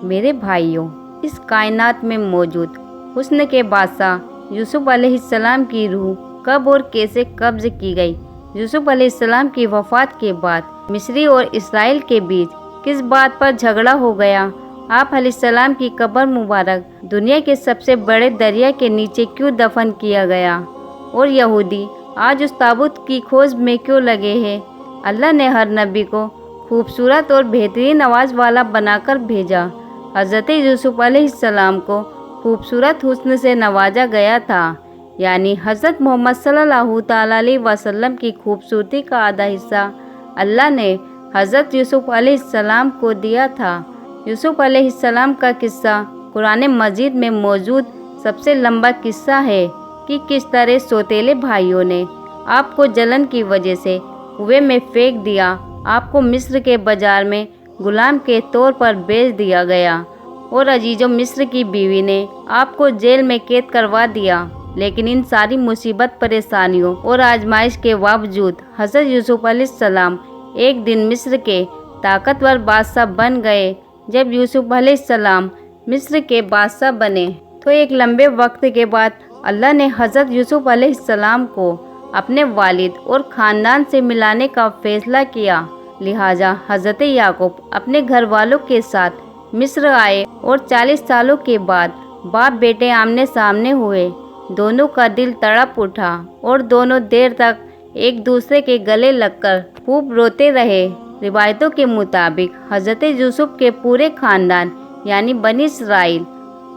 میرے بھائیوں، اس کائنات میں موجود حسن کے بادشاہ یوسف علیہ السلام کی روح کب اور کیسے قبض کی گئی؟ یوسف علیہ السلام کی وفات کے بعد مصری اور اسرائیل کے بیچ کس بات پر جھگڑا ہو گیا؟ آپ علیہ السلام کی قبر مبارک دنیا کے سب سے بڑے دریا کے نیچے کیوں دفن کیا گیا؟ اور یہودی آج اس تابوت کی کھوج میں کیوں لگے ہیں؟ اللہ نے ہر نبی کو خوبصورت اور بہترین آواز والا بنا کر بھیجا۔ حضرت یوسف علیہ السلام کو خوبصورت حسن سے نوازا گیا تھا، یعنی حضرت محمد صلی اللہ تعالیٰ علیہ وسلم کی خوبصورتی کا آدھا حصہ اللہ نے حضرت یوسف علیہ السلام کو دیا تھا۔ یوسف علیہ السلام کا قصہ قرآن مجید میں موجود سب سے لمبا قصہ ہے کہ کس طرح سوتیلے بھائیوں نے آپ کو جلن کی وجہ سے کنویں میں پھینک دیا، آپ کو مصر کے بازار میں غلام کے طور پر بیچ دیا گیا، اور عزیزوں مصر کی بیوی نے آپ کو جیل میں قید کروا دیا۔ لیکن ان ساری مصیبت، پریشانیوں اور آزمائش کے باوجود حضرت یوسف علیہ السلام ایک دن مصر کے طاقتور بادشاہ بن گئے۔ جب یوسف علیہ السلام مصر کے بادشاہ بنے تو ایک لمبے وقت کے بعد اللہ نے حضرت یوسف علیہ السلام کو اپنے والد اور خاندان سے ملانے کا فیصلہ کیا، لہٰذا حضرت یعقوب اپنے گھر والوں کے ساتھ مصر آئے اور 40 سالوں کے بعد باپ بیٹے آمنے سامنے ہوئے۔ دونوں کا دل تڑپ اٹھا اور دونوں دیر تک ایک دوسرے کے گلے لگ کر خوب روتے رہے۔ روایتوں کے مطابق حضرت یوسف کے پورے خاندان یعنی بنی اسرائیل،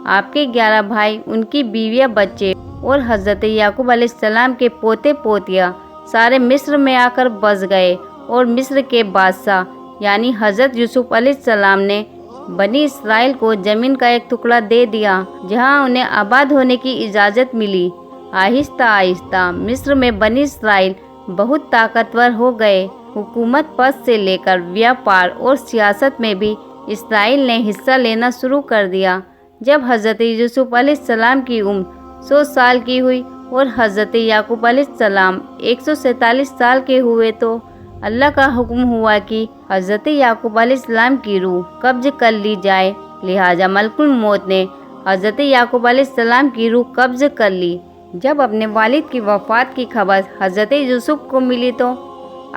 آپ کے 11 بھائی، ان کی بیویاں، بچے اور حضرت یعقوب علیہ السلام کے پوتے پوتیاں سارے مصر میں آ کر بس گئے، اور مصر کے بادشاہ یعنی حضرت یوسف علیہ السلام نے بنی اسرائیل کو زمین کا ایک ٹکڑا دے دیا جہاں انہیں آباد ہونے کی اجازت ملی۔ آہستہ آہستہ مصر میں بنی اسرائیل بہت طاقتور ہو گئے۔ حکومت پد سے لے کر ویاپار اور سیاست میں بھی اسرائیل نے حصہ لینا شروع کر دیا۔ جب حضرت یوسف علیہ السلام کی عمر 100 سال کی ہوئی اور حضرت یعقوب علیہ السلام 147 سال کے ہوئے تو اللہ کا حکم ہوا کہ حضرت یعقوب علیہ السلام کی روح قبض کر لی جائے، لہٰذا ملک الموت نے حضرت یعقوب علیہ السلام کی روح قبض کر لی۔ جب اپنے والد کی وفات کی خبر حضرت یوسف کو ملی تو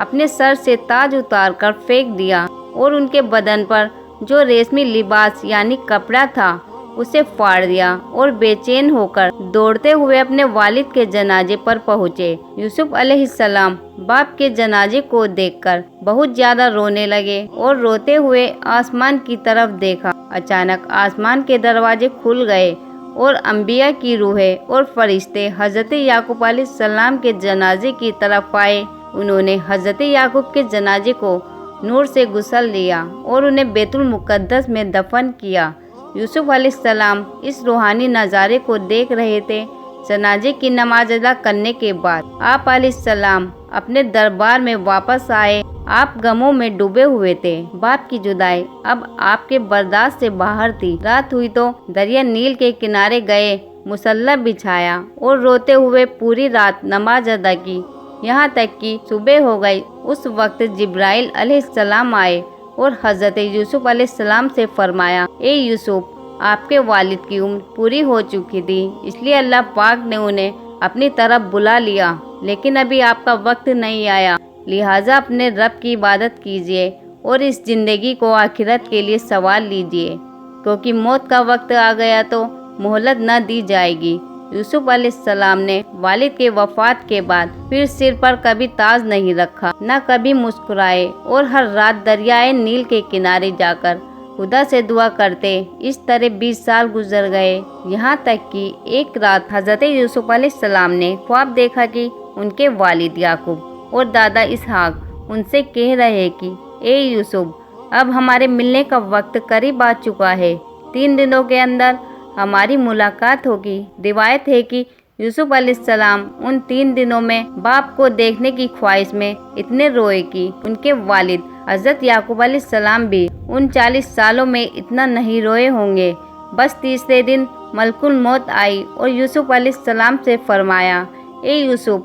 اپنے سر سے تاج اتار کر پھینک دیا اور ان کے بدن پر جو ریشمی لباس یعنی کپڑا تھا اسے پھاڑ دیا، اور بے چین ہو کر دوڑتے ہوئے اپنے والد کے جنازے پر پہنچے۔ یوسف علیہ السلام باپ کے جنازے کو دیکھ کر بہت زیادہ رونے لگے اور روتے ہوئے آسمان کی طرف دیکھا۔ اچانک آسمان کے دروازے کھل گئے اور انبیاء کی روحیں اور فرشتے حضرت یعقوب علیہ السلام کے جنازے کی طرف آئے۔ انہوں نے حضرت یعقوب کے جنازے کو نور سے غسل دیا اور انہیں بیت المقدس میں دفن کیا۔ یوسف علیہ السلام اس روحانی نظارے کو دیکھ رہے تھے۔ جنازے کی نماز ادا کرنے کے بعد آپ علیہ السلام اپنے دربار میں واپس آئے۔ آپ غموں میں ڈوبے ہوئے تھے۔ باپ کی جدائی اب آپ کے برداشت سے باہر تھی۔ رات ہوئی تو دریا نیل کے کنارے گئے، مصلی بچھایا اور روتے ہوئے پوری رات نماز ادا کی، یہاں تک کہ صبح ہو گئی۔ اس وقت جبرائیل علیہ السلام آئے اور حضرت یوسف علیہ السلام سے فرمایا، اے یوسف، آپ کے والد کی عمر پوری ہو چکی تھی، اس لیے اللہ پاک نے انہیں اپنی طرف بلا لیا، لیکن ابھی آپ کا وقت نہیں آیا، لہٰذا اپنے رب کی عبادت کیجیے اور اس زندگی کو آخرت کے لیے سنوار لیجیے، کیونکہ موت کا وقت آ گیا تو مہلت نہ دی جائے گی۔ یوسف علیہ السلام نے والد کے وفات کے بعد پھر سر پر کبھی تاج نہیں رکھا، نہ کبھی مسکرائے، اور ہر رات دریائے نیل کے کنارے جا کر خدا سے دعا کرتے۔ اس طرح 20 سال گزر گئے، یہاں تک کہ ایک رات حضرت یوسف علیہ السلام نے خواب دیکھا کہ ان کے والد یعقوب اور دادا اسحاق ان سے کہہ رہے کہ اے یوسف، اب ہمارے ملنے کا وقت قریب آ چکا ہے، 3 دنوں کے اندر ہماری ملاقات ہوگی۔ روایت ہے کہ یوسف علیہ السلام ان 3 دنوں میں باپ کو دیکھنے کی خواہش میں اتنے روئے کہ ان کے والد حضرت یعقوب علیہ السلام بھی ان 40 سالوں میں اتنا نہیں روئے ہوں گے۔ بس تیسرے دن ملک الموت آئی اور یوسف علیہ السلام سے فرمایا، اے یوسف،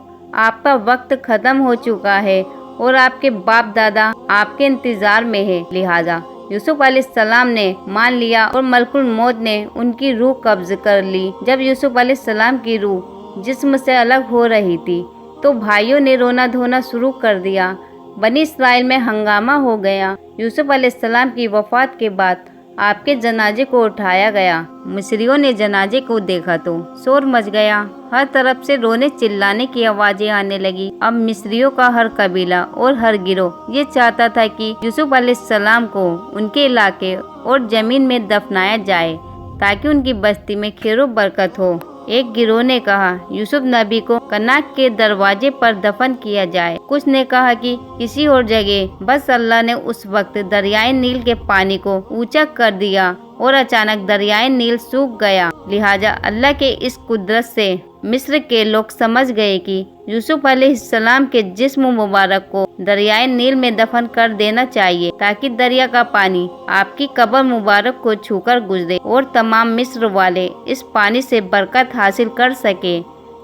آپ کا وقت ختم ہو چکا ہے اور آپ کے باپ دادا آپ کے انتظار میں ہے، لہٰذا یوسف علیہ السلام نے مان لیا اور ملک الموت نے ان کی روح قبض کر لی۔ جب یوسف علیہ السلام کی روح جسم سے الگ ہو رہی تھی تو بھائیوں نے رونا دھونا شروع کر دیا۔ بنی اسرائیل میں ہنگامہ ہو گیا۔ یوسف علیہ السلام کی وفات کے بعد آپ کے جنازے کو اٹھایا گیا۔ مصریوں نے جنازے کو دیکھا تو شور مچ گیا، ہر طرف سے رونے چلانے کی آوازیں آنے لگی۔ اب مصریوں کا ہر قبیلہ اور ہر گروہ یہ چاہتا تھا کہ یوسف علیہ السلام کو ان کے علاقے اور زمین میں دفنایا جائے تاکہ ان کی بستی میں خیر و برکت ہو۔ ایک گروہ نے کہا یوسف نبی کو کناک کے دروازے پر دفن کیا جائے، کچھ نے کہا کہ کسی اور جگہ۔ بس اللہ نے اس وقت دریائے نیل کے پانی کو اونچا کر دیا اور اچانک دریائے نیل سوکھ گیا۔ لہٰذا اللہ کے اس قدرت سے مصر کے لوگ سمجھ گئے کہ یوسف علیہ السلام کے جسم مبارک کو دریائے نیل میں دفن کر دینا چاہیے تاکہ دریا کا پانی آپ کی قبر مبارک کو چھو کر گزرے اور تمام مصر والے اس پانی سے برکت حاصل کر سکے۔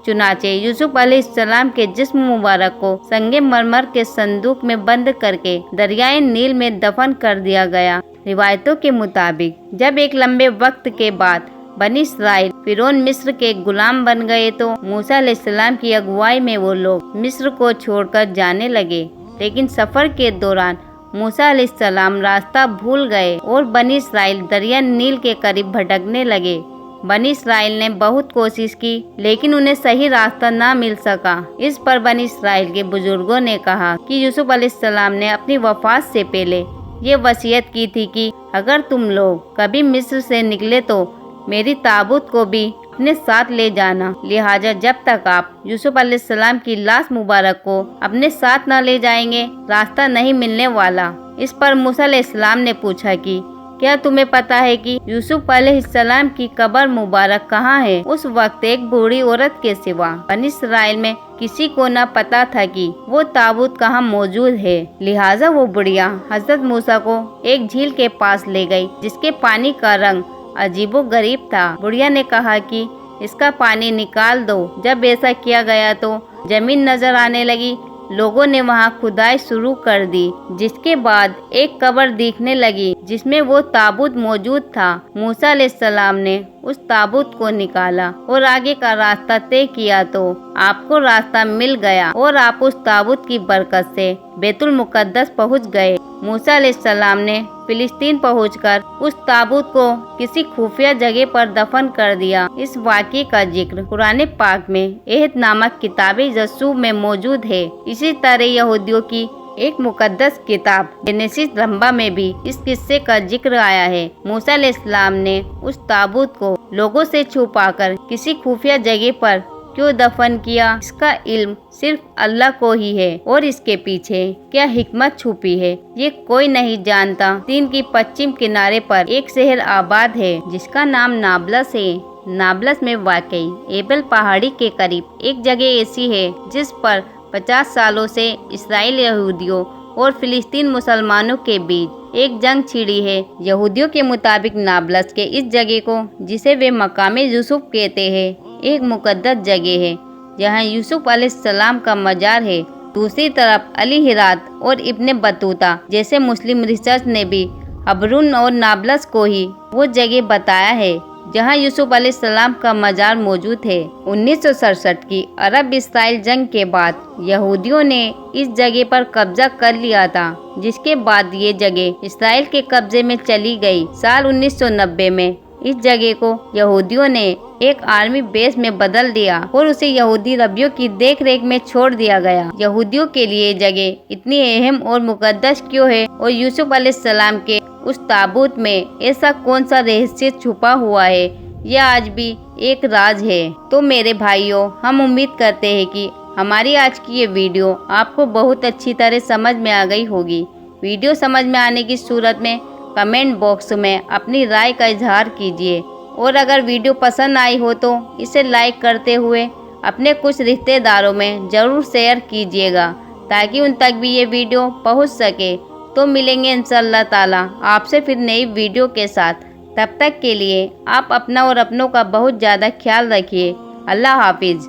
چنانچہ یوسف علیہ السلام کے جسم مبارک کو سنگ مرمر کے صندوق میں بند کر کے دریائے نیل میں دفن کر دیا گیا۔ روایتوں کے مطابق جب ایک لمبے وقت کے بعد بنی اسرائیل فرعون مصر کے غلام بن گئے تو موسیٰ علیہ السلام کی اگوائی میں وہ لوگ مصر کو چھوڑ کر جانے لگے، لیکن سفر کے دوران موسیٰ علیہ السلام راستہ بھول گئے اور بنی اسرائیل دریا نیل کے قریب بھٹکنے لگے۔ بنی اسرائیل نے بہت کوشش کی لیکن انہیں صحیح راستہ نہ مل سکا۔ اس پر بنی اسرائیل کے بزرگوں نے کہا کہ یوسف علیہ السلام نے اپنی وفات سے پہلے یہ وصیت کی تھی کہ اگر تم لوگ کبھی مصر سے نکلے تو میری تابوت کو بھی اپنے ساتھ لے جانا، لہٰذا جب تک آپ یوسف علیہ السلام کی لاش مبارک کو اپنے ساتھ نہ لے جائیں گے راستہ نہیں ملنے والا۔ اس پر موسیٰ علیہ السلام نے پوچھا کہ کیا تمہیں پتا ہے کہ یوسف علیہ السلام کی قبر مبارک کہاں ہے؟ اس وقت ایک بوڑھی عورت کے سوا بنی اسرائیل میں کسی کو نہ پتا تھا کہ وہ تابوت کہاں موجود ہے۔ لہٰذا وہ بڑھیا حضرت موسیٰ کو ایک جھیل کے پاس لے گئی جس کے پانی کا رنگ عجیب و غریب تھا۔ بڑھیا نے کہا کہ اس کا پانی نکال دو۔ جب ایسا کیا گیا تو زمین نظر آنے لگی، لوگوں نے وہاں کھدائی شروع کر دی، جس کے بعد ایک قبر دیکھنے لگی جس میں وہ تابوت موجود تھا۔ موسیٰ علیہ السلام نے اس تابوت کو نکالا اور آگے کا راستہ طے کیا تو آپ کو راستہ مل گیا اور آپ اس تابوت کی برکت سے بیت المقدس پہنچ گئے۔ موسیٰ علیہ السلام نے فلسطین پہنچ کر اس تابوت کو کسی خفیہ جگہ پر دفن کر دیا۔ اس واقعے کا ذکر قرآن پاک میں عہد نامک کتاب یشوع میں موجود ہے۔ اسی طرح یہودیوں کی ایک مقدس کتاب جینیسس رمبا میں بھی اس قصے کا ذکر آیا ہے۔ موسیٰ علیہ السلام نے اس تابوت کو لوگوں سے چھپا کر کسی خفیہ جگہ پر کیوں دفن کیا، اس کا علم صرف اللہ کو ہی ہے اور اس کے پیچھے کیا حکمت چھپی ہے یہ کوئی نہیں جانتا۔ چین کی پچھم کنارے پر ایک شہر آباد ہے جس کا نام نابلس ہے۔ نابلس میں واقع ایبل پہاڑی کے قریب ایک جگہ ایسی ہے جس پر 50 سالوں سے اسرائیل یہودیوں اور فلسطین مسلمانوں کے بیچ ایک جنگ چھڑی ہے۔ یہودیوں کے مطابق نابلس کے اس جگہ کو جسے وہ مقام یوسف کہتے ہیں ایک مقدس جگہ ہے جہاں یوسف علیہ السلام کا مزار ہے۔ دوسری طرف علی ہرات اور ابن بطوطہ جیسے مسلم ریسرچ نے بھی حبرون اور نابلس کو ہی وہ جگہ بتایا ہے جہاں یوسف علیہ السلام کا مزار موجود ہے۔ 1967 کی عرب اسرائیل جنگ کے بعد یہودیوں نے اس جگہ پر قبضہ کر لیا تھا، جس کے بعد یہ جگہ اسرائیل کے قبضے میں چلی گئی۔ سال 1990 میں اس جگہ کو یہودیوں نے ایک آرمی بیس میں بدل دیا اور اسے یہودی ربیوں کی دیکھ ریکھ میں چھوڑ دیا گیا۔ یہودیوں کے لیے یہ جگہ اتنی اہم اور مقدس کیوں ہے اور یوسف علیہ السلام کے اس تابوت میں ایسا کون سا رہسیہ چھپا ہوا ہے، یہ آج بھی ایک راز ہے۔ تو میرے بھائیوں، ہم امید کرتے ہیں کہ ہماری آج کی یہ ویڈیو آپ کو بہت اچھی طرح سمجھ میں آ گئی ہوگی۔ ویڈیو سمجھ میں آنے کی صورت میں کمنٹ باکس میں اپنی رائے کا اظہار کیجیے، اور اگر ویڈیو پسند آئی ہو تو اسے لائک کرتے ہوئے اپنے کچھ رشتہ داروں میں ضرور شیئر کیجیے گا تاکہ ان تک بھی یہ ویڈیو پہنچ سکے۔ تو ملیں گے انشاءاللہ تعالی آپ سے پھر نئی ویڈیو کے ساتھ۔ تب تک کے لیے آپ اپنا اور اپنوں کا بہت زیادہ خیال رکھیے۔ اللہ حافظ۔